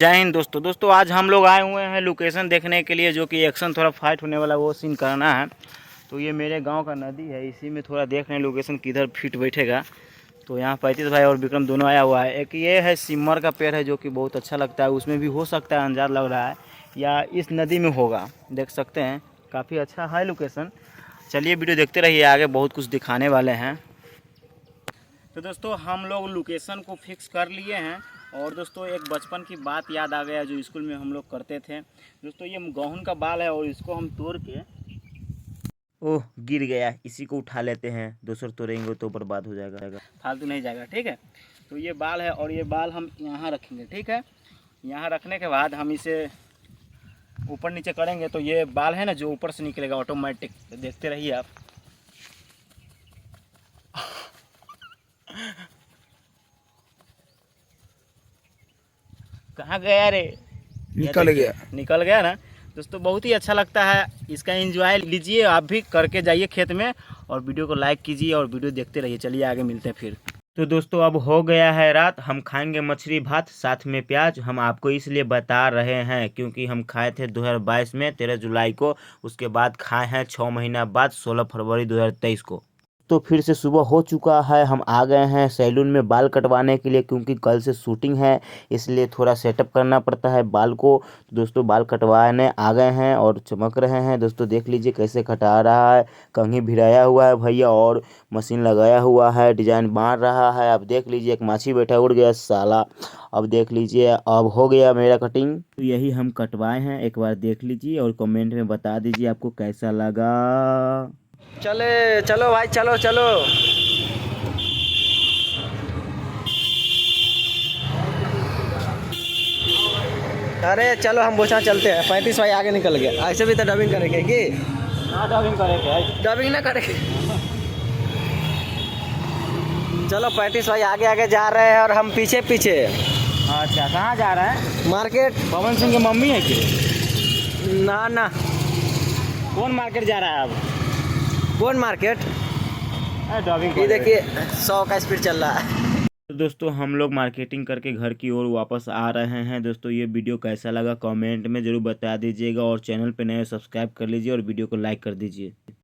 जय हिंद दोस्तों आज हम लोग आए हुए हैं लोकेशन देखने के लिए, जो कि एक्शन थोड़ा फाइट होने वाला वो सीन करना है। तो ये मेरे गांव का नदी है, इसी में थोड़ा देख रहे हैं लोकेशन किधर फिट बैठेगा। तो यहाँ 35 भाई और विक्रम दोनों आया हुआ है। एक ये है सिमर का पेड़ है जो कि बहुत अच्छा लगता है, उसमें भी हो सकता है, अंदाज लग रहा है, या इस नदी में होगा। देख सकते हैं काफ़ी अच्छा है लोकेशन। चलिए वीडियो देखते रहिए, आगे बहुत कुछ दिखाने वाले हैं। तो दोस्तों हम लोग लोकेशन को फिक्स कर लिए हैं। और दोस्तों एक बचपन की बात याद आ गया जो स्कूल में हम लोग करते थे। दोस्तों ये गेहूं का बाल है और इसको हम तोड़ के, ओह गिर गया, इसी को उठा लेते हैं। दूसर तोड़ेंगे तो बर्बाद हो जाएगा, फालतू नहीं जाएगा, ठीक है। तो ये बाल है और ये बाल हम यहाँ रखेंगे, ठीक है। यहाँ रखने के बाद हम इसे ऊपर नीचे करेंगे तो ये बाल है ना जो ऊपर से निकलेगा ऑटोमेटिक। देखते रहिए आप। कहाँ गया रे? निकल गया ना। दोस्तों बहुत ही अच्छा लगता है, इसका एंजॉय लीजिए, आप भी करके जाइए खेत में और वीडियो को लाइक कीजिए और वीडियो देखते रहिए। चलिए आगे मिलते हैं फिर। तो दोस्तों अब हो गया है रात, हम खाएंगे मछली भात साथ में प्याज। हम आपको इसलिए बता रहे हैं क्योंकि हम खाए थे 2022 में 13 जुलाई को, उसके बाद खाए हैं 6 महीना बाद 16 फरवरी 2023 को। तो फिर से सुबह हो चुका है, हम आ गए हैं सैलून में बाल कटवाने के लिए, क्योंकि कल से शूटिंग है इसलिए थोड़ा सेटअप करना पड़ता है बाल को। तो दोस्तों बाल कटवाने आ गए हैं और चमक रहे हैं। दोस्तों देख लीजिए कैसे कटा रहा है, कंघी भिराया हुआ है भैया और मशीन लगाया हुआ है, डिजाइन मार रहा है। अब देख लीजिए एक माछी बैठा, उड़ गया साला। अब देख लीजिए अब हो गया मेरा कटिंग। तो यही हम कटवाए हैं, एक बार देख लीजिए और कमेंट में बता दीजिए आपको कैसा लगा। चलो भाई, चलो चलो। अरे चलो हम बोछा चलते हैं। 35 भाई आगे निकल गया। ऐसे भी तो डबिंग करेंगे कि डबिंग करेंगे, डबिंग ना करेंगे। चलो 35 भाई आगे आगे जा रहे हैं और हम पीछे पीछे। अच्छा कहाँ जा रहा है? मार्केट। पवन सिंह की मम्मी है कि ना ना, कौन मार्केट जा रहा है अब? कौन मार्केट? डबिंग। ये देखिए 100 का स्पीड चल रहा है। तो दोस्तों हम लोग मार्केटिंग करके घर की ओर वापस आ रहे हैं। दोस्तों ये वीडियो कैसा लगा कमेंट में ज़रूर बता दीजिएगा और चैनल पे नए सब्सक्राइब कर लीजिए और वीडियो को लाइक कर दीजिए।